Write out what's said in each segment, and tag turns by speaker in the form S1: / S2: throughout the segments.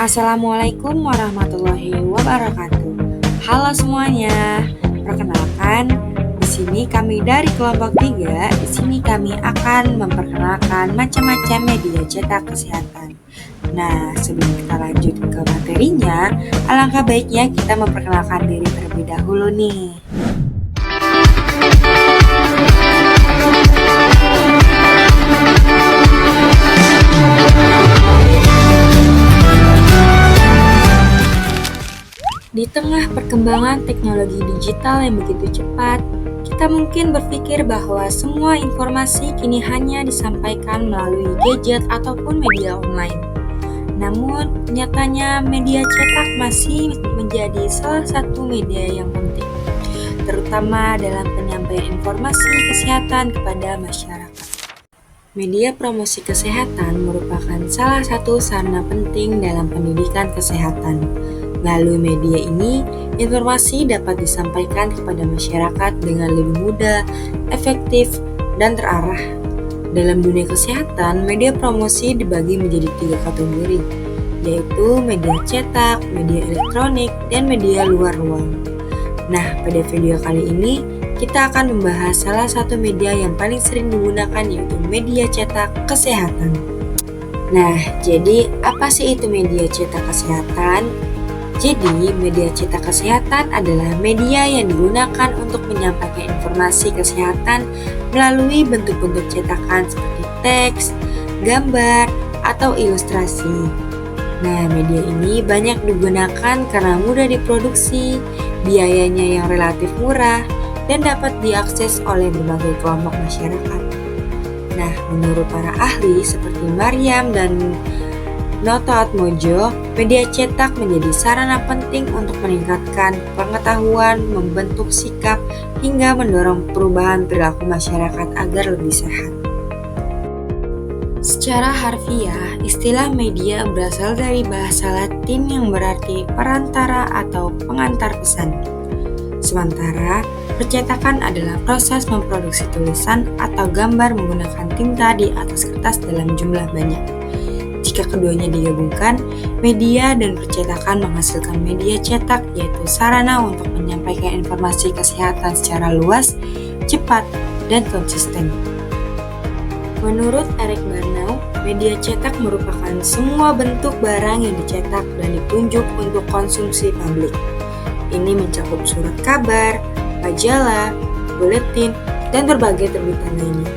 S1: Assalamualaikum warahmatullahi wabarakatuh. Halo semuanya. Perkenalkan, di sini kami dari kelompok 3. Di sini kami akan memperkenalkan macam-macam media cetak kesehatan. Nah, sebelum kita lanjut ke materinya, alangkah baiknya kita memperkenalkan diri terlebih dahulu nih. Di tengah perkembangan teknologi digital yang begitu cepat, kita mungkin berpikir bahwa semua informasi kini hanya disampaikan melalui gadget ataupun media online. Namun, nyatanya media cetak masih menjadi salah satu media yang penting, terutama dalam penyampaian informasi kesehatan kepada masyarakat. Media promosi kesehatan merupakan salah satu sarana penting dalam pendidikan kesehatan. Melalui media ini, informasi dapat disampaikan kepada masyarakat dengan lebih mudah, efektif, dan terarah. Dalam dunia kesehatan, media promosi dibagi menjadi 3 kategori, yaitu media cetak, media elektronik, dan media luar ruang. Nah, pada video kali ini, kita akan membahas salah satu media yang paling sering digunakan, yaitu media cetak kesehatan. Nah, jadi apa sih itu media cetak kesehatan? Jadi, media cetak kesehatan adalah media yang digunakan untuk menyampaikan informasi kesehatan melalui bentuk-bentuk cetakan seperti teks, gambar, atau ilustrasi. Nah, media ini banyak digunakan karena mudah diproduksi, biayanya yang relatif murah, dan dapat diakses oleh berbagai kelompok masyarakat. Nah, menurut para ahli seperti Maryam dan Noto Atmojo, media cetak menjadi sarana penting untuk meningkatkan pengetahuan, membentuk sikap, hingga mendorong perubahan perilaku masyarakat agar lebih sehat. Secara harfiah, istilah media berasal dari bahasa Latin yang berarti perantara atau pengantar pesan. Sementara, percetakan adalah proses memproduksi tulisan atau gambar menggunakan tinta di atas kertas dalam jumlah banyak. Jika keduanya digabungkan, media dan percetakan menghasilkan media cetak, yaitu sarana untuk menyampaikan informasi kesehatan secara luas, cepat, dan konsisten. Menurut Eric Barnau, media cetak merupakan semua bentuk barang yang dicetak dan ditunjuk untuk konsumsi publik. Ini mencakup surat kabar, majalah, buletin, dan berbagai terbitan lainnya.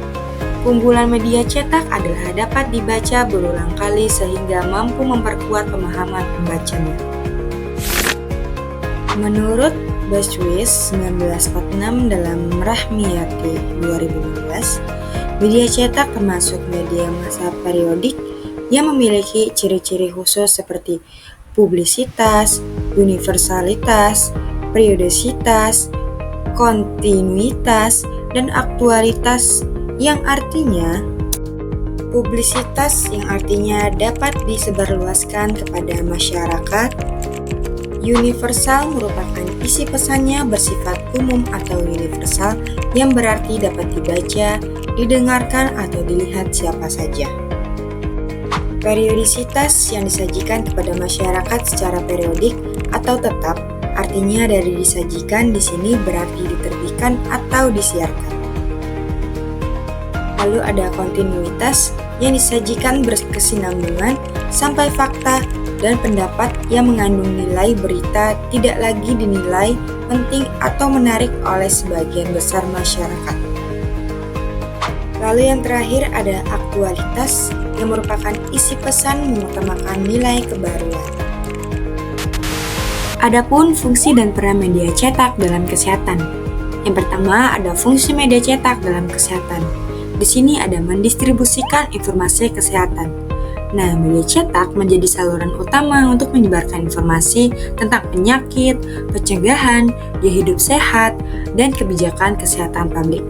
S1: Keunggulan media cetak adalah dapat dibaca berulang kali sehingga mampu memperkuat pemahaman pembacanya. Menurut Bushwick 1946 dalam Rahmiyati 2012, media cetak termasuk media massa periodik yang memiliki ciri-ciri khusus seperti publisitas, universalitas, periodisitas, kontinuitas, dan aktualitas, yang artinya publisitas yang artinya dapat disebarluaskan kepada masyarakat. Universal merupakan isi pesannya bersifat umum atau universal yang berarti dapat dibaca, didengarkan, atau dilihat siapa saja. Periodisitas yang disajikan kepada masyarakat secara periodik atau tetap, artinya dari disajikan di sini berarti diterbitkan atau disiarkan. Lalu ada kontinuitas yang disajikan berkesinambungan sampai fakta dan pendapat yang mengandung nilai berita tidak lagi dinilai penting atau menarik oleh sebagian besar masyarakat. Lalu yang terakhir ada aktualitas yang merupakan isi pesan mengutamakan nilai kebaruan. Adapun fungsi dan peran media cetak dalam kesehatan. Yang pertama ada fungsi media cetak dalam kesehatan. Di sini ada mendistribusikan informasi kesehatan. Nah, media cetak menjadi saluran utama untuk menyebarkan informasi tentang penyakit, pencegahan, gaya hidup sehat, dan kebijakan kesehatan publik.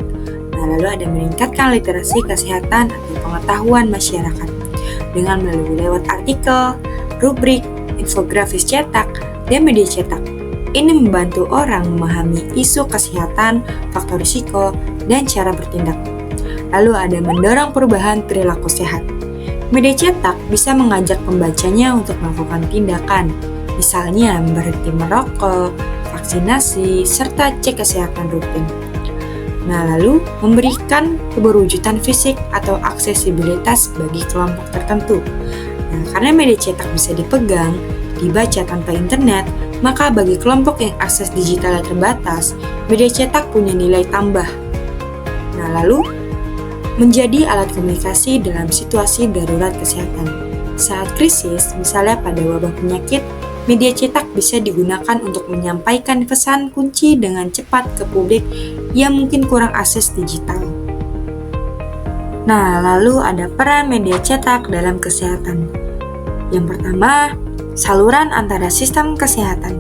S1: Nah, lalu ada meningkatkan literasi kesehatan atau pengetahuan masyarakat dengan melalui lewat artikel, rubrik, infografis cetak, dan media cetak. Ini membantu orang memahami isu kesehatan, faktor risiko, dan cara bertindak. Lalu ada mendorong perubahan perilaku sehat. Media cetak bisa mengajak pembacanya untuk melakukan tindakan, misalnya berhenti merokok, vaksinasi, serta cek kesehatan rutin. Nah, lalu memberikan keberwujudan fisik atau aksesibilitas bagi kelompok tertentu. Nah, karena media cetak bisa dipegang, dibaca tanpa internet, maka bagi kelompok yang akses digitalnya terbatas, media cetak punya nilai tambah. Nah, lalu menjadi alat komunikasi dalam situasi darurat kesehatan. Saat krisis, misalnya pada wabah penyakit, media cetak bisa digunakan untuk menyampaikan pesan kunci dengan cepat ke publik yang mungkin kurang akses digital. Nah, lalu ada peran media cetak dalam kesehatan. Yang pertama, saluran antara sistem kesehatan.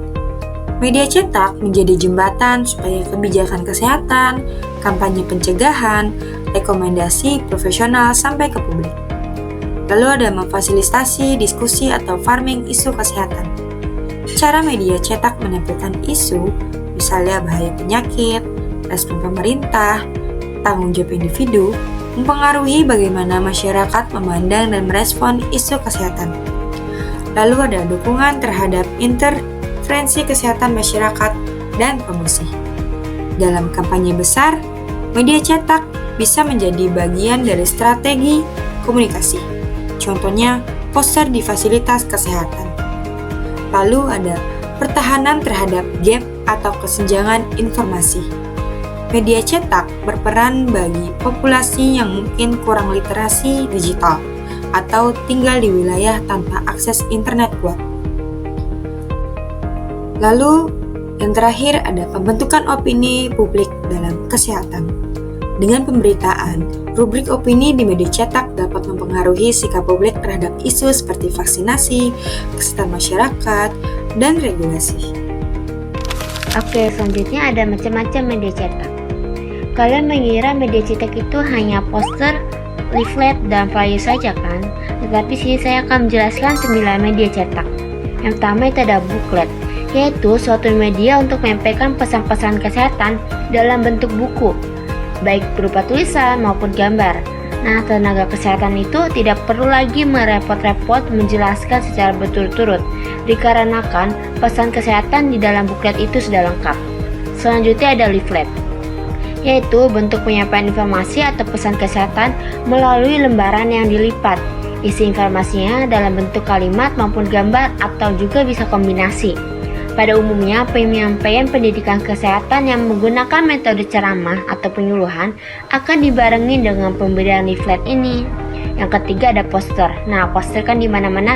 S1: Media cetak menjadi jembatan supaya kebijakan kesehatan, kampanye pencegahan, rekomendasi profesional sampai ke publik. Lalu ada memfasilitasi diskusi atau farming isu kesehatan. Cara media cetak menampilkan isu, misalnya bahaya penyakit, respon pemerintah, tanggung jawab individu, mempengaruhi bagaimana masyarakat memandang dan merespon isu kesehatan. Lalu ada dukungan terhadap intervensi kesehatan masyarakat dan promosi. Dalam kampanye besar, media cetak bisa menjadi bagian dari strategi komunikasi. Contohnya, poster di fasilitas kesehatan. Lalu ada pertahanan terhadap gap atau kesenjangan informasi. Media cetak berperan bagi populasi yang mungkin kurang literasi digital atau tinggal di wilayah tanpa akses internet kuat. Lalu, yang terakhir ada pembentukan opini publik dalam kesehatan. Dengan pemberitaan, rubrik opini di media cetak dapat mempengaruhi sikap publik terhadap isu seperti vaksinasi, kesehatan masyarakat, dan regulasi.
S2: Oke, selanjutnya ada macam-macam media cetak. Kalian mengira media cetak itu hanya poster, leaflet, dan flyer saja kan? Tetapi sini saya akan menjelaskan 9 media cetak. Yang pertama itu ada booklet, yaitu suatu media untuk menyampaikan pesan-pesan kesehatan dalam bentuk buku, baik berupa tulisan maupun gambar. Nah, tenaga kesehatan itu tidak perlu lagi merepot-repot menjelaskan secara berturut-turut, dikarenakan pesan kesehatan di dalam buklet itu sudah lengkap. Selanjutnya ada leaflet, yaitu bentuk penyampaian informasi atau pesan kesehatan melalui lembaran yang dilipat. Isi informasinya dalam bentuk kalimat maupun gambar atau juga bisa kombinasi. Pada umumnya, penyampaian pendidikan kesehatan yang menggunakan metode ceramah atau penyuluhan akan dibarengi dengan pemberian leaflet ini. Yang ketiga ada poster. Nah, poster kan di mana-mana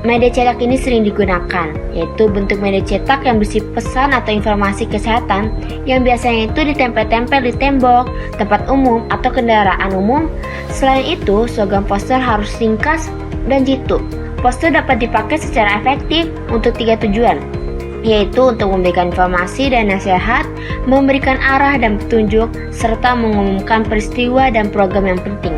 S2: media cetak ini sering digunakan, yaitu bentuk media cetak yang berisi pesan atau informasi kesehatan yang biasanya itu ditempel-tempel di tembok, tempat umum, atau kendaraan umum. Selain itu, slogan poster harus ringkas dan jitu. Poster dapat dipakai secara efektif untuk 3 tujuan, yaitu untuk memberikan informasi dan nasihat, memberikan arah dan petunjuk, serta mengumumkan peristiwa dan program yang penting.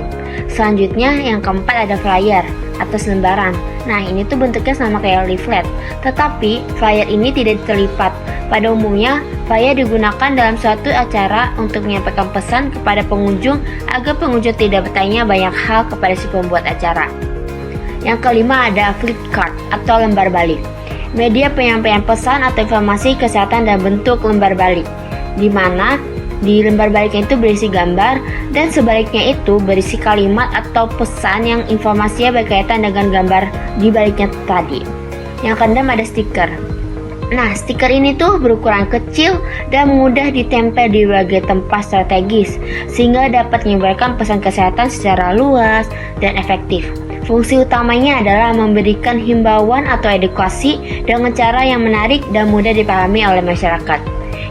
S2: Selanjutnya, yang keempat ada flyer atau lembaran. Nah, ini tuh bentuknya sama kayak leaflet, tetapi flyer ini tidak terlipat. Pada umumnya, flyer digunakan dalam suatu acara untuk menyampaikan pesan kepada pengunjung agar pengunjung tidak bertanya banyak hal kepada si pembuat acara. Yang kelima ada flip card atau lembar balik. Media penyampaian pesan atau informasi kesehatan dalam bentuk lembar balik, di mana di lembar baliknya itu berisi gambar dan sebaliknya itu berisi kalimat atau pesan yang informasinya berkaitan dengan gambar di baliknya tadi. Yang keenam ada stiker. Nah, stiker ini tuh berukuran kecil dan mudah ditempel di berbagai tempat strategis sehingga dapat menyebarkan pesan kesehatan secara luas dan efektif. Fungsi utamanya adalah memberikan himbauan atau edukasi dengan cara yang menarik dan mudah dipahami oleh masyarakat.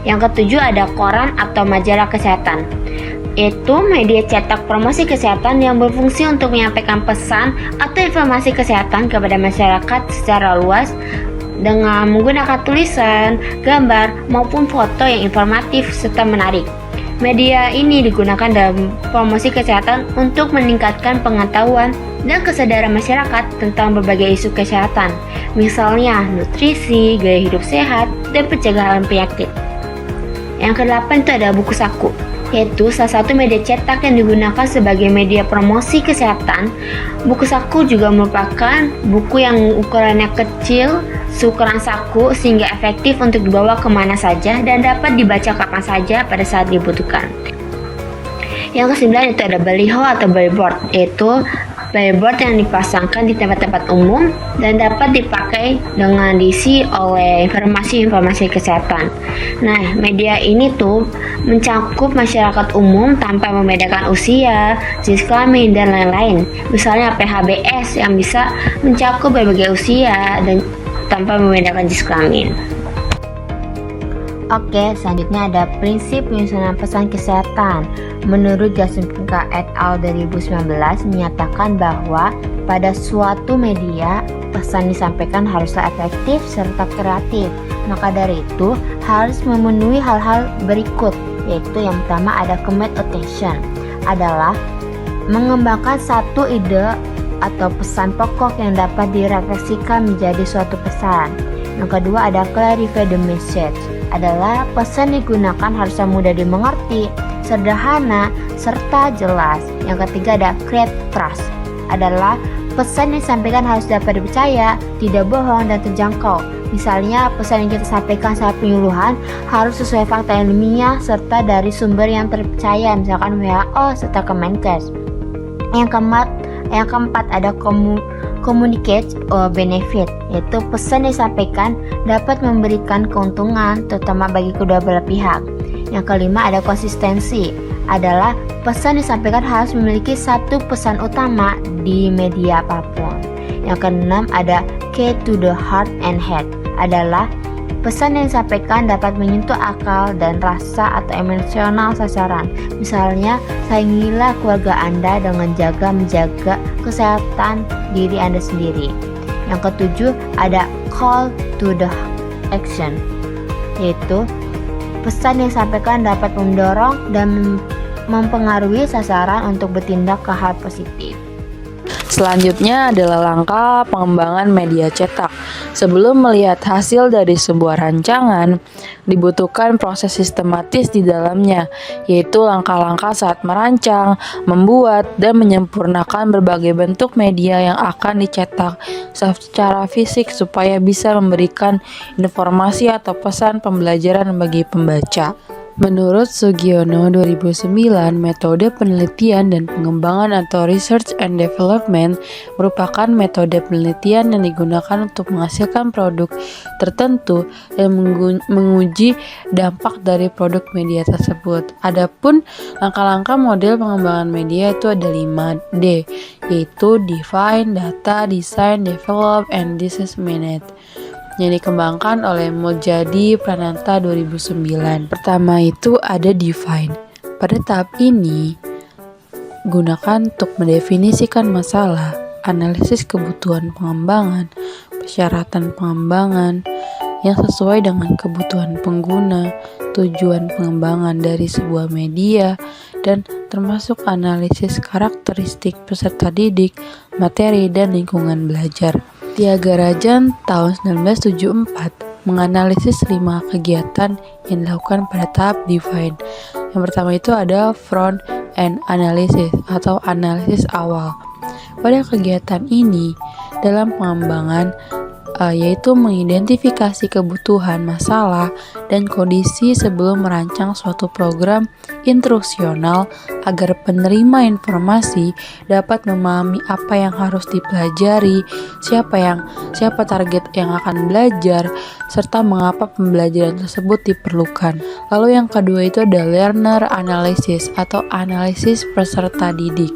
S2: Yang ketujuh ada koran atau majalah kesehatan, yaitu media cetak promosi kesehatan yang berfungsi untuk menyampaikan pesan atau informasi kesehatan kepada masyarakat secara luas dengan menggunakan tulisan, gambar, maupun foto yang informatif serta menarik. Media ini digunakan dalam promosi kesehatan untuk meningkatkan pengetahuan dan kesadaran masyarakat tentang berbagai isu kesehatan, misalnya nutrisi, gaya hidup sehat, dan pencegahan penyakit. Yang kedelapan itu ada buku saku. yaitu salah satu media cetak yang digunakan sebagai media promosi kesehatan. Buku saku juga merupakan buku yang ukurannya kecil, seukuran saku, sehingga efektif untuk dibawa kemana saja dan dapat dibaca kapan saja pada saat dibutuhkan. Yang kesembilan itu ada baliho atau billboard, yaitu billboard yang dipasangkan di tempat-tempat umum dan dapat dipakai dengan diisi oleh informasi-informasi kesehatan. Nah, media ini tuh mencakup masyarakat umum tanpa membedakan usia, jenis kelamin, dan lain-lain. Misalnya PHBS yang bisa mencakup berbagai usia dan tanpa membedakan jenis kelamin. Oke, selanjutnya ada prinsip penyusunan pesan kesehatan. Menurut Jasinka et al. 2019 menyatakan bahwa pada suatu media, pesan disampaikan haruslah efektif serta kreatif. Maka dari itu, harus memenuhi hal-hal berikut, yaitu yang pertama ada commit attention, adalah mengembangkan satu ide atau pesan pokok yang dapat direfleksikan menjadi suatu pesan. Yang kedua ada clarify the message, adalah pesan digunakan harusnya mudah dimengerti, sederhana, serta jelas. Yang ketiga ada create trust, adalah pesan yang disampaikan harus dapat dipercaya, tidak bohong dan terjangkau. Misalnya pesan yang kita sampaikan saat penyuluhan harus sesuai fakta ilmiah serta dari sumber yang terpercaya, misalkan WHO serta Kemenkes. Yang keempat ada communicate or benefit, yaitu pesan yang disampaikan dapat memberikan keuntungan terutama bagi kedua belah pihak. Yang kelima ada konsistensi, adalah pesan disampaikan harus memiliki satu pesan utama di media apapun. Yang keenam ada key to the heart and head, adalah pesan yang disampaikan dapat menyentuh akal dan rasa atau emosional sasaran. Misalnya, sayangilah keluarga Anda dengan menjaga kesehatan diri Anda sendiri. Yang ketujuh ada call to the action, yaitu pesan yang disampaikan dapat mendorong dan mempengaruhi sasaran untuk bertindak ke hal positif.
S3: Selanjutnya adalah langkah pengembangan media cetak. Sebelum melihat hasil dari sebuah rancangan, dibutuhkan proses sistematis di dalamnya, yaitu langkah-langkah saat merancang, membuat, dan menyempurnakan berbagai bentuk media yang akan dicetak secara fisik supaya bisa memberikan informasi atau pesan pembelajaran bagi pembaca. Menurut Sugiono 2009, metode penelitian dan pengembangan atau research and development merupakan metode penelitian yang digunakan untuk menghasilkan produk tertentu dan menguji dampak dari produk media tersebut. Adapun langkah-langkah model pengembangan media itu ada 5D, yaitu define, data, design, develop, and disseminate, yang dikembangkan oleh Mojadi Prananta 2009. Pertama itu ada define. Pada tahap ini, gunakan untuk mendefinisikan masalah, analisis kebutuhan pengembangan, persyaratan pengembangan yang sesuai dengan kebutuhan pengguna, tujuan pengembangan dari sebuah media, dan termasuk analisis karakteristik peserta didik, materi, dan lingkungan belajar. Tiagarajan tahun 1974 menganalisis 5 kegiatan yang dilakukan pada tahap define. Yang pertama itu ada front end analysis atau analisis awal. Pada kegiatan ini, dalam pengembangan yaitu mengidentifikasi kebutuhan, masalah, dan kondisi sebelum merancang suatu program instruksional agar penerima informasi dapat memahami apa yang harus dipelajari, siapa target yang akan belajar, serta mengapa pembelajaran tersebut diperlukan. Lalu yang kedua itu ada learner analysis atau analisis peserta didik.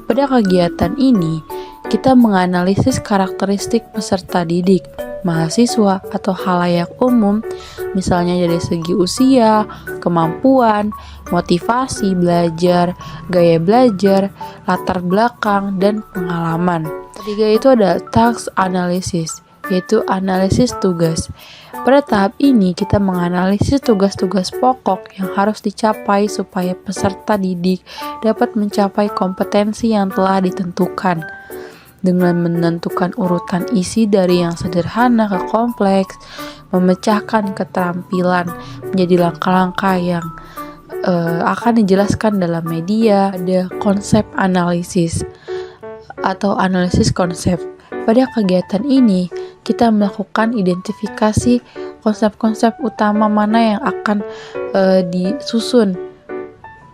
S3: Pada kegiatan ini, kita menganalisis karakteristik peserta didik, mahasiswa atau khalayak umum, misalnya dari segi usia, kemampuan, motivasi belajar, gaya belajar, latar belakang, dan pengalaman. Ketiga itu ada task analysis, yaitu analisis tugas. Pada tahap ini kita menganalisis tugas-tugas pokok yang harus dicapai supaya peserta didik dapat mencapai kompetensi yang telah ditentukan. Dengan menentukan urutan isi dari yang sederhana ke kompleks, memecahkan keterampilan menjadi langkah-langkah yang akan dijelaskan dalam media. Ada konsep analisis atau analisis konsep. Pada kegiatan ini, kita melakukan identifikasi konsep-konsep utama mana yang akan disusun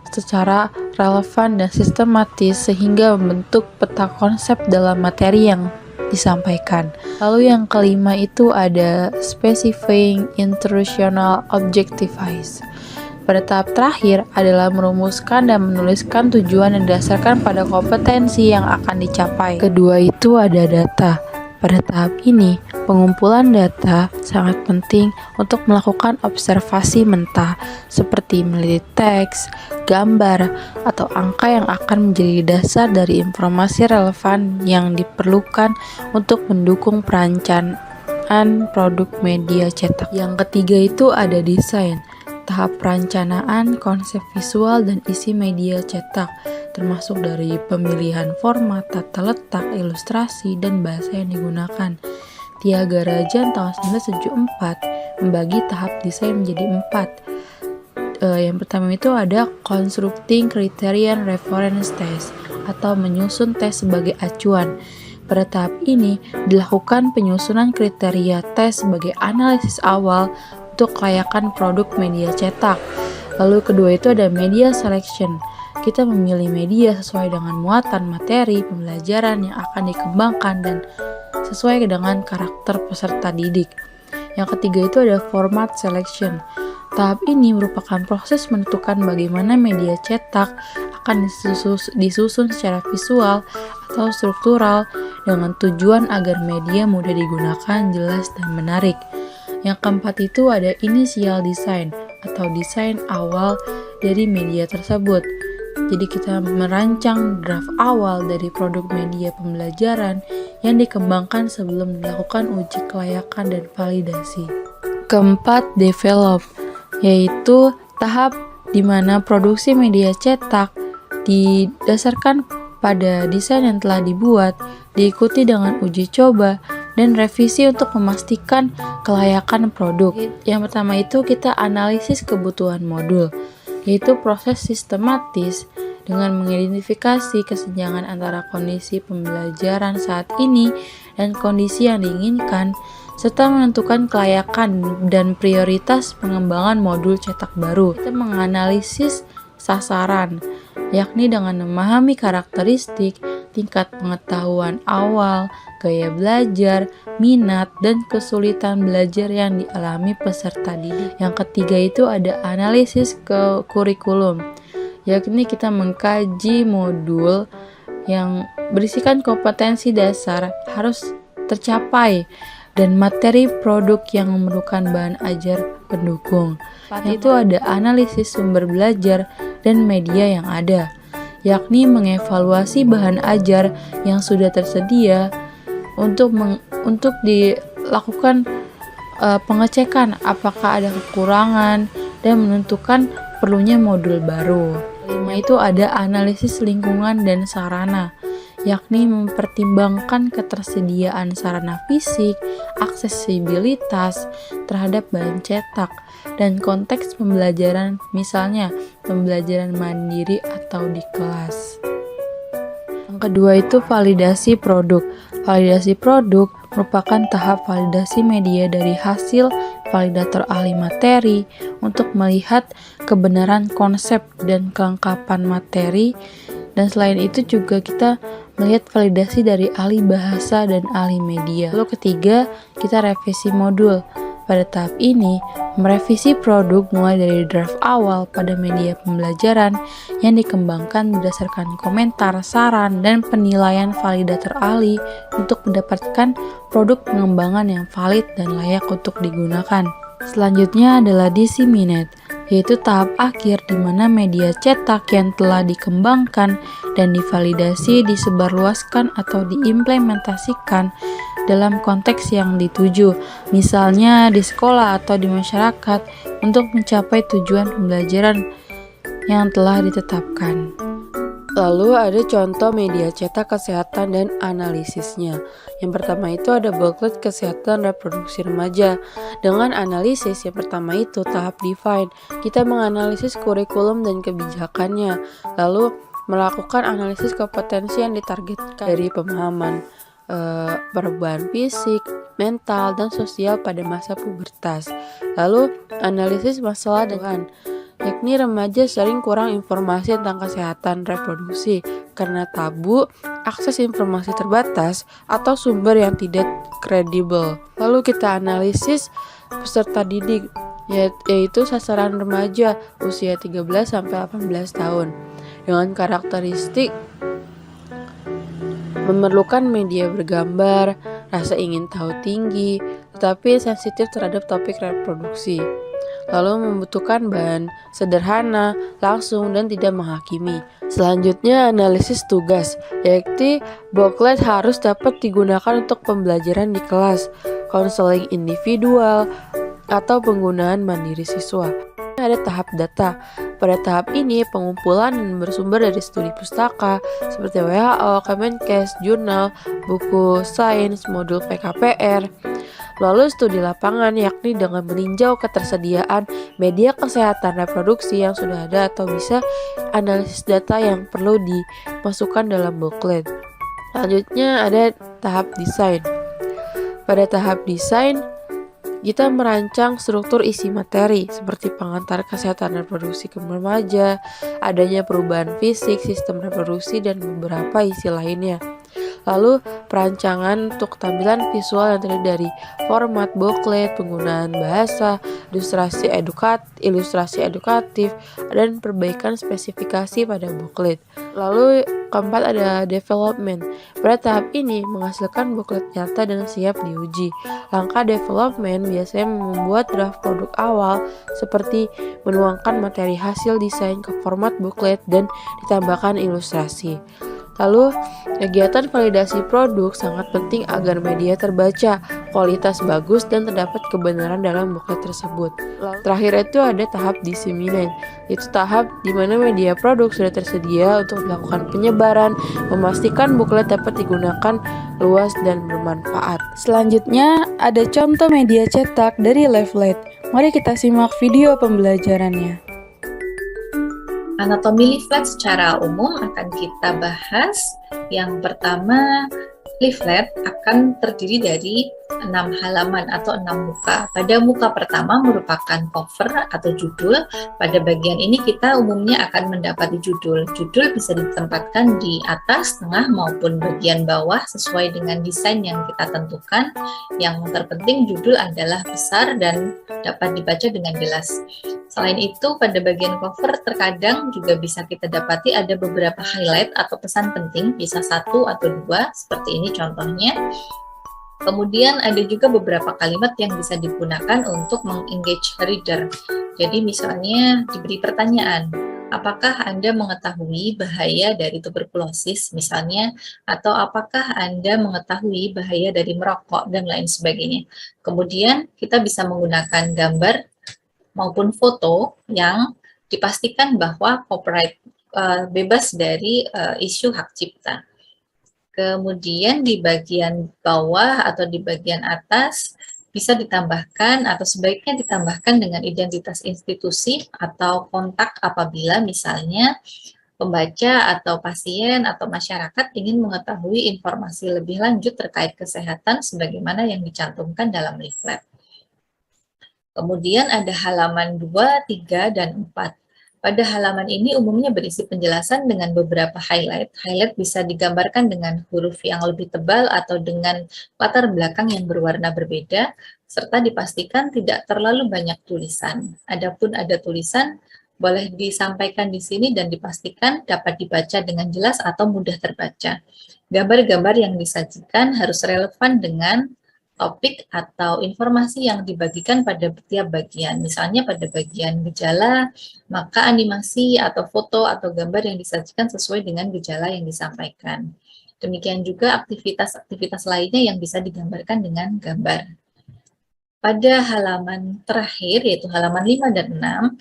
S3: secara relevan dan sistematis sehingga membentuk peta konsep dalam materi yang disampaikan. Lalu yang kelima itu ada specifying instructional objectives. Pada tahap terakhir adalah merumuskan dan menuliskan tujuan yang didasarkan pada kompetensi yang akan dicapai. Kedua itu ada data. Pada tahap ini, pengumpulan data sangat penting untuk melakukan observasi mentah seperti melihat teks, gambar, atau angka yang akan menjadi dasar dari informasi relevan yang diperlukan untuk mendukung perencanaan produk media cetak. Yang ketiga itu ada desain. Tahap perencanaan, konsep visual, dan isi media cetak, termasuk dari pemilihan format, tata letak, ilustrasi, dan bahasa yang digunakan. Tiaga Rajan tahun 1974 membagi tahap desain menjadi 4. Yang pertama itu ada constructing criterion reference test atau menyusun tes sebagai acuan. Pada tahap ini dilakukan penyusunan kriteria tes sebagai analisis awal untuk kelayakan produk media cetak. Lalu kedua itu ada media selection. Kita memilih media sesuai dengan muatan materi pembelajaran yang akan dikembangkan dan sesuai dengan karakter peserta didik. Yang ketiga itu ada format selection. Tahap ini merupakan proses menentukan bagaimana media cetak akan disusun secara visual atau struktural dengan tujuan agar media mudah digunakan, jelas, dan menarik. Yang keempat itu ada initial design atau desain awal dari media tersebut. Jadi kita merancang draft awal dari produk media pembelajaran yang dikembangkan sebelum dilakukan uji kelayakan dan validasi. Keempat, develop, yaitu tahap di mana produksi media cetak didasarkan pada desain yang telah dibuat, diikuti dengan uji coba dan revisi untuk memastikan kelayakan produk. Yang pertama itu kita analisis kebutuhan modul, yaitu proses sistematis dengan mengidentifikasi kesenjangan antara kondisi pembelajaran saat ini dan kondisi yang diinginkan, serta menentukan kelayakan dan prioritas pengembangan modul cetak baru. Kita menganalisis sasaran, yakni dengan memahami karakteristik, tingkat pengetahuan awal, gaya belajar, minat, dan kesulitan belajar yang dialami peserta didik. Yang ketiga itu ada analisis kurikulum, yakni kita mengkaji modul yang berisikan kompetensi dasar harus tercapai dan materi produk yang memerlukan bahan ajar pendukung. Itu ada analisis sumber belajar dan media yang ada, yakni mengevaluasi bahan ajar yang sudah tersedia untuk dilakukan pengecekan apakah ada kekurangan dan menentukan perlunya modul baru. Kelima itu ada analisis lingkungan dan sarana, yakni mempertimbangkan ketersediaan sarana fisik, aksesibilitas terhadap bahan cetak, dan konteks pembelajaran, misalnya pembelajaran mandiri atau di kelas. Yang kedua itu validasi produk. Validasi produk merupakan tahap validasi media dari hasil validator ahli materi untuk melihat kebenaran konsep dan kelengkapan materi, dan selain itu juga kita melihat validasi dari ahli bahasa dan ahli media. Lalu ketiga, kita revisi modul. Pada tahap ini, merevisi produk mulai dari draft awal pada media pembelajaran yang dikembangkan berdasarkan komentar, saran, dan penilaian validator ahli untuk mendapatkan produk pengembangan yang valid dan layak untuk digunakan. Selanjutnya adalah disseminate, yaitu tahap akhir di mana media cetak yang telah dikembangkan dan divalidasi disebarluaskan atau diimplementasikan dalam konteks yang dituju, misalnya di sekolah atau di masyarakat untuk mencapai tujuan pembelajaran yang telah ditetapkan. Lalu ada contoh media cetak kesehatan dan analisisnya. Yang pertama itu ada booklet kesehatan reproduksi remaja. Dengan analisis yang pertama itu tahap define. Kita menganalisis kurikulum dan kebijakannya. Lalu melakukan analisis kompetensi yang ditargetkan dari pemahaman perubahan fisik, mental, dan sosial pada masa pubertas. Lalu analisis masalah dengan yakni remaja sering kurang informasi tentang kesehatan reproduksi karena tabu, akses informasi terbatas, atau sumber yang tidak kredibel. Lalu kita analisis peserta didik, yaitu sasaran remaja usia 13-18 tahun dengan karakteristik memerlukan media bergambar, rasa ingin tahu tinggi, tetapi sensitif terhadap topik reproduksi. Lalu membutuhkan bahan sederhana, langsung, dan tidak menghakimi. Selanjutnya analisis tugas, yaitu booklet harus dapat digunakan untuk pembelajaran di kelas, konseling individual, atau penggunaan mandiri siswa. Ada tahap data. Pada tahap ini, pengumpulan bersumber dari studi pustaka seperti WHO, Kemenkes, jurnal, buku sains, modul PKPR. Lalu studi lapangan, yakni dengan meninjau ketersediaan media kesehatan reproduksi yang sudah ada atau bisa analisis data yang perlu dimasukkan dalam booklet. Selanjutnya ada tahap desain. Pada tahap desain, kita merancang struktur isi materi seperti pengantar kesehatan reproduksi ke remaja, adanya perubahan fisik, sistem reproduksi, dan beberapa isi lainnya. Lalu perancangan untuk tampilan visual yang terdiri dari format booklet, penggunaan bahasa, ilustrasi edukatif, dan perbaikan spesifikasi pada booklet. Lalu keempat ada development. Pada tahap ini menghasilkan booklet nyata dan siap diuji. Langkah development biasanya membuat draft produk awal seperti menuangkan materi hasil desain ke format booklet dan ditambahkan ilustrasi. Lalu, kegiatan validasi produk sangat penting agar media terbaca, kualitas bagus, dan terdapat kebenaran dalam booklet tersebut. Terakhir itu ada tahap disseminate, yaitu tahap di mana media produk sudah tersedia untuk melakukan penyebaran, memastikan booklet dapat digunakan luas dan bermanfaat. Selanjutnya, ada contoh media cetak dari Leaflet. Mari kita simak video pembelajarannya.
S4: Anatomi leaflet secara umum akan kita bahas. Yang pertama, leaflet akan terdiri dari 6 halaman atau 6 muka. Pada muka pertama merupakan cover atau judul. Pada bagian ini kita umumnya akan mendapati judul. Judul bisa ditempatkan di atas, tengah, maupun bagian bawah sesuai dengan desain yang kita tentukan. Yang terpenting judul adalah besar dan dapat dibaca dengan jelas. Selain itu, pada bagian cover terkadang juga bisa kita dapati ada beberapa highlight atau pesan penting, bisa 1 atau 2, seperti ini contohnya. Kemudian ada juga beberapa kalimat yang bisa digunakan untuk meng-engage reader. Jadi misalnya diberi pertanyaan, apakah Anda mengetahui bahaya dari tuberkulosis misalnya, atau apakah Anda mengetahui bahaya dari merokok, dan lain sebagainya. Kemudian kita bisa menggunakan gambar maupun foto yang dipastikan bahwa copyright bebas dari isu hak cipta. Kemudian di bagian bawah atau di bagian atas bisa ditambahkan atau sebaiknya ditambahkan dengan identitas institusi atau kontak apabila misalnya pembaca atau pasien atau masyarakat ingin mengetahui informasi lebih lanjut terkait kesehatan sebagaimana yang dicantumkan dalam leaflet. Kemudian ada halaman 2, 3, dan 4. Pada halaman ini umumnya berisi penjelasan dengan beberapa highlight. Highlight bisa digambarkan dengan huruf yang lebih tebal atau dengan latar belakang yang berwarna berbeda, serta dipastikan tidak terlalu banyak tulisan. Adapun ada tulisan, boleh disampaikan di sini dan dipastikan dapat dibaca dengan jelas atau mudah terbaca. Gambar-gambar yang disajikan harus relevan dengan topik atau informasi yang dibagikan pada tiap bagian. Misalnya pada bagian gejala, maka animasi atau foto atau gambar yang disajikan sesuai dengan gejala yang disampaikan. Demikian juga aktivitas-aktivitas lainnya yang bisa digambarkan dengan gambar. Pada halaman terakhir, yaitu halaman 5 dan 6,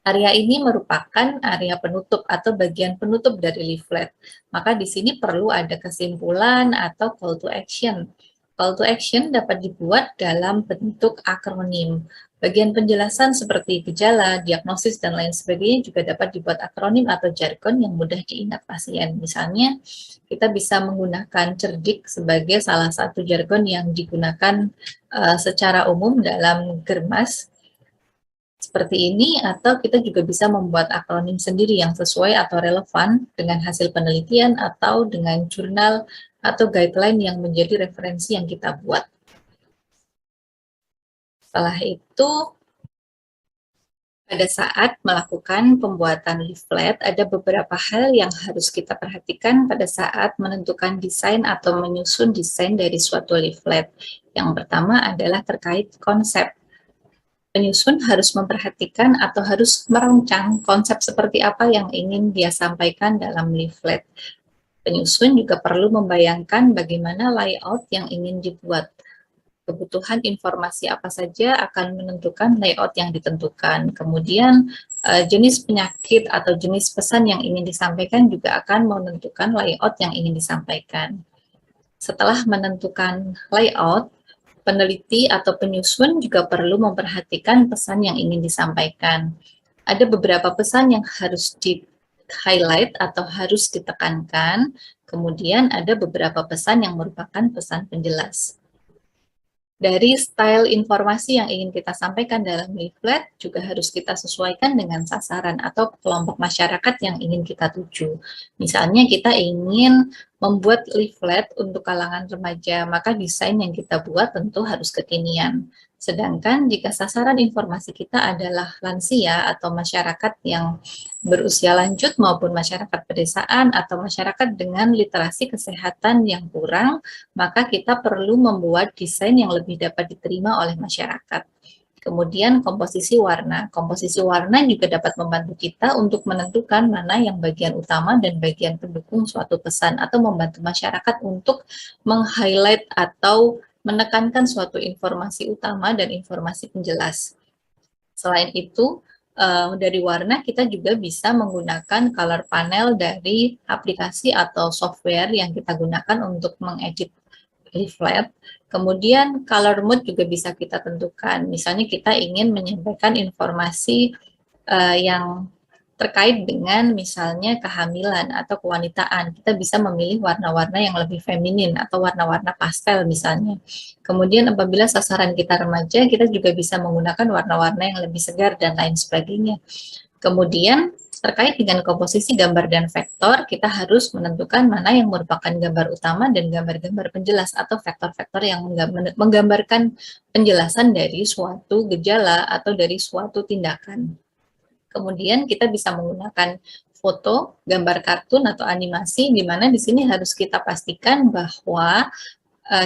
S4: Area ini merupakan area penutup atau bagian penutup dari leaflet. Maka di sini perlu ada kesimpulan atau call to action. Call to action dapat dibuat dalam bentuk akronim. Bagian penjelasan seperti gejala, diagnosis, dan lain sebagainya juga dapat dibuat akronim atau jargon yang mudah diingat pasien. Misalnya, kita bisa menggunakan cerdik sebagai salah satu jargon yang digunakan secara umum dalam Germas, seperti ini, atau kita juga bisa membuat akronim sendiri yang sesuai atau relevan dengan hasil penelitian atau dengan jurnal atau guideline yang menjadi referensi yang kita buat. Setelah itu, pada saat melakukan pembuatan leaflet, ada beberapa hal yang harus kita perhatikan pada saat menentukan desain atau menyusun desain dari suatu leaflet. Yang pertama adalah terkait konsep. Penyusun harus memperhatikan atau harus merancang konsep seperti apa yang ingin dia sampaikan dalam leaflet. Penyusun juga perlu membayangkan bagaimana layout yang ingin dibuat. Kebutuhan informasi apa saja akan menentukan layout yang ditentukan. Kemudian jenis penyakit atau jenis pesan yang ingin disampaikan juga akan menentukan layout yang ingin disampaikan. Setelah menentukan layout, peneliti atau penyusun juga perlu memperhatikan pesan yang ingin disampaikan. Ada beberapa pesan yang harus di-highlight atau harus ditekankan, kemudian ada beberapa pesan yang merupakan pesan penjelas. Dari style informasi yang ingin kita sampaikan dalam leaflet juga harus kita sesuaikan dengan sasaran atau kelompok masyarakat yang ingin kita tuju. Misalnya kita ingin membuat leaflet untuk kalangan remaja, maka desain yang kita buat tentu harus kekinian. Sedangkan jika sasaran informasi kita adalah lansia atau masyarakat yang berusia lanjut maupun masyarakat pedesaan atau masyarakat dengan literasi kesehatan yang kurang, maka kita perlu membuat desain yang lebih dapat diterima oleh masyarakat. Kemudian komposisi warna. Komposisi warna juga dapat membantu kita untuk menentukan mana yang bagian utama dan bagian pendukung suatu pesan atau membantu masyarakat untuk meng-highlight atau menekankan suatu informasi utama dan informasi penjelas. Selain itu, dari warna kita juga bisa menggunakan color panel dari aplikasi atau software yang kita gunakan untuk mengedit leaflet. Kemudian color mode juga bisa kita tentukan. Misalnya kita ingin menyampaikan informasi yang terkait dengan misalnya kehamilan atau kewanitaan, kita bisa memilih warna-warna yang lebih feminin atau warna-warna pastel misalnya. Kemudian apabila sasaran kita remaja, kita juga bisa menggunakan warna-warna yang lebih segar dan lain sebagainya. Kemudian terkait dengan komposisi gambar dan vektor, kita harus menentukan mana yang merupakan gambar utama dan gambar-gambar penjelas atau vektor-vektor yang menggambarkan penjelasan dari suatu gejala atau dari suatu tindakan. Kemudian kita bisa menggunakan foto, gambar kartun atau animasi, di mana di sini harus kita pastikan bahwa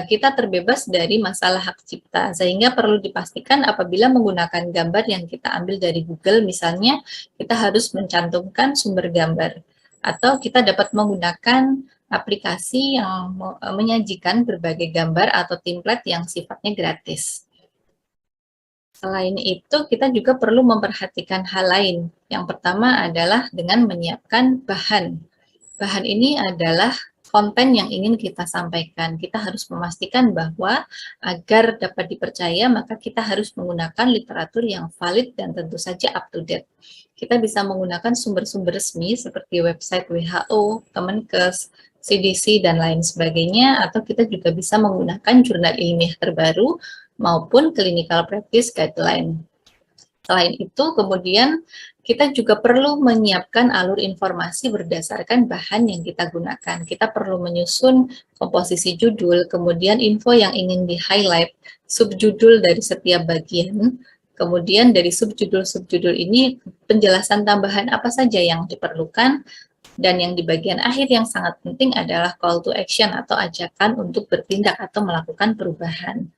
S4: kita terbebas dari masalah hak cipta, sehingga perlu dipastikan apabila menggunakan gambar yang kita ambil dari Google, misalnya kita harus mencantumkan sumber gambar, atau kita dapat menggunakan aplikasi yang menyajikan berbagai gambar atau template yang sifatnya gratis. Selain itu, kita juga perlu memperhatikan hal lain. Yang pertama adalah dengan menyiapkan bahan. Bahan ini adalah konten yang ingin kita sampaikan. Kita harus memastikan bahwa agar dapat dipercaya, maka kita harus menggunakan literatur yang valid dan tentu saja up to date. Kita bisa menggunakan sumber-sumber resmi seperti website WHO, Kemenkes, CDC, dan lain sebagainya, atau kita juga bisa menggunakan jurnal ilmiah terbaru maupun clinical practice guideline. Selain itu, kemudian kita juga perlu menyiapkan alur informasi berdasarkan bahan yang kita gunakan. Kita perlu menyusun komposisi judul, kemudian info yang ingin di-highlight, subjudul dari setiap bagian, kemudian dari subjudul-subjudul ini penjelasan tambahan apa saja yang diperlukan, dan yang di bagian akhir yang sangat penting adalah call to action atau ajakan untuk bertindak atau melakukan perubahan.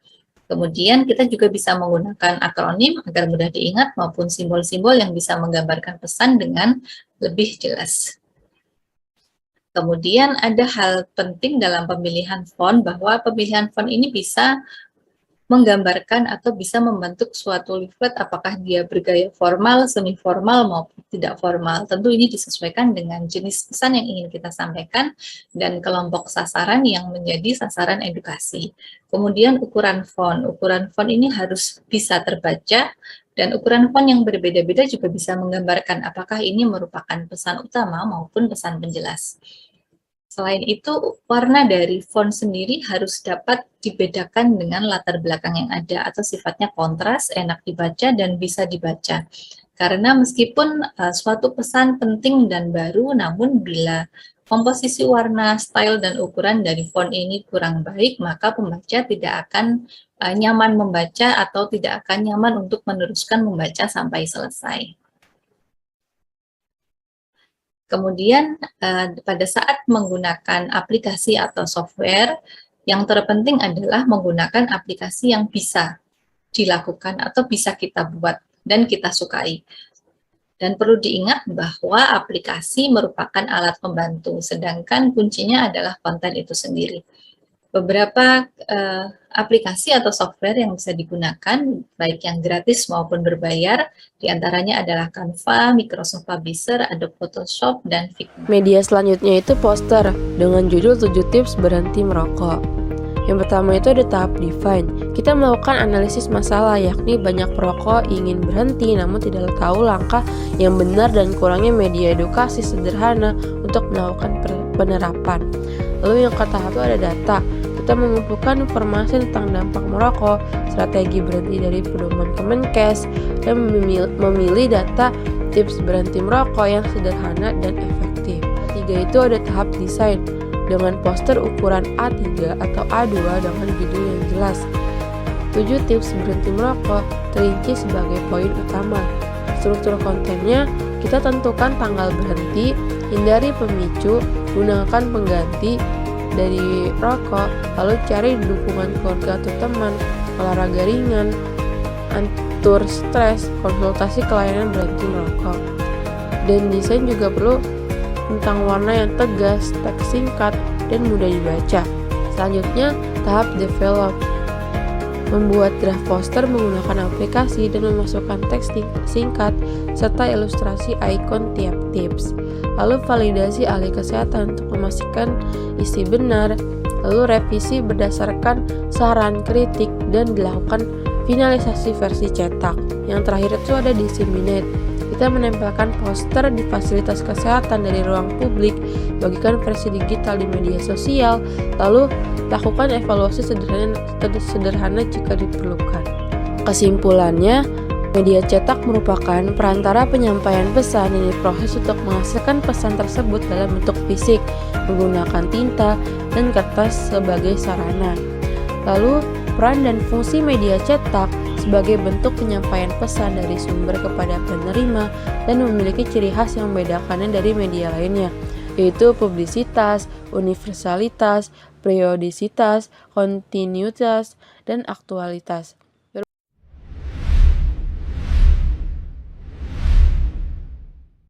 S4: Kemudian kita juga bisa menggunakan akronim agar mudah diingat maupun simbol-simbol yang bisa menggambarkan pesan dengan lebih jelas. Kemudian ada hal penting dalam pemilihan font, bahwa pemilihan font ini bisa menggambarkan atau bisa membentuk suatu leaflet apakah dia bergaya formal, semi formal maupun tidak formal. Tentu ini disesuaikan dengan jenis pesan yang ingin kita sampaikan dan kelompok sasaran yang menjadi sasaran edukasi. Kemudian ukuran font. Ukuran font ini harus bisa terbaca dan ukuran font yang berbeda-beda juga bisa menggambarkan apakah ini merupakan pesan utama maupun pesan penjelas. Selain itu, warna dari font sendiri harus dapat dibedakan dengan latar belakang yang ada atau sifatnya kontras, enak dibaca, dan bisa dibaca. Karena meskipun suatu pesan penting dan baru, namun bila komposisi warna, style, dan ukuran dari font ini kurang baik, maka pembaca tidak akan nyaman membaca atau tidak akan nyaman untuk meneruskan membaca sampai selesai. Kemudian pada saat menggunakan aplikasi atau software, yang terpenting adalah menggunakan aplikasi yang bisa dilakukan atau bisa kita buat dan kita sukai. Dan perlu diingat bahwa aplikasi merupakan alat pembantu, sedangkan kuncinya adalah konten itu sendiri. Beberapa aplikasi atau software yang bisa digunakan, baik yang gratis maupun berbayar, diantaranya adalah Canva, Microsoft Publisher, Adobe Photoshop, dan Figma.
S3: Media selanjutnya itu poster dengan judul 7 tips berhenti merokok. Yang pertama itu ada tahap define. Kita melakukan analisis masalah, yakni banyak perokok ingin berhenti namun tidak tahu langkah yang benar dan kurangnya media edukasi sederhana untuk melakukan penerapan. Lalu yang tahap itu ada data. Kita mengumpulkan informasi tentang dampak merokok, strategi berhenti dari pedoman Kemenkes, dan memilih data tips berhenti merokok yang sederhana dan efektif. Ketiga itu ada tahap desain dengan poster ukuran A3 atau A2 dengan judul yang jelas. 7 tips berhenti merokok terinci sebagai poin utama. Struktur kontennya, kita tentukan tanggal berhenti, hindari pemicu, gunakan pengganti dari rokok, lalu cari dukungan keluarga atau teman, olahraga ringan, atur stres, konsultasi ke layanan berhenti merokok. Dan desain juga perlu tentang warna yang tegas, teks singkat, dan mudah dibaca. Selanjutnya, tahap develop. Membuat draft poster menggunakan aplikasi dan memasukkan teks singkat serta ilustrasi ikon tiap tips. Lalu validasi ahli kesehatan untuk memastikan isi benar. Lalu revisi berdasarkan saran, kritik, dan dilakukan finalisasi versi cetak. Yang terakhir itu ada disseminate. Kita menempelkan poster di fasilitas kesehatan dari ruang publik, bagikan versi digital di media sosial, lalu lakukan evaluasi sederhana jika diperlukan. Kesimpulannya, media cetak merupakan perantara penyampaian pesan yang diproses untuk menghasilkan pesan tersebut dalam bentuk fisik, menggunakan tinta dan kertas sebagai sarana. Lalu, peran dan fungsi media cetak sebagai bentuk penyampaian pesan dari sumber kepada penerima dan memiliki ciri khas yang membedakannya dari media lainnya, yaitu publisitas, universalitas, periodisitas, kontinuitas, dan aktualitas.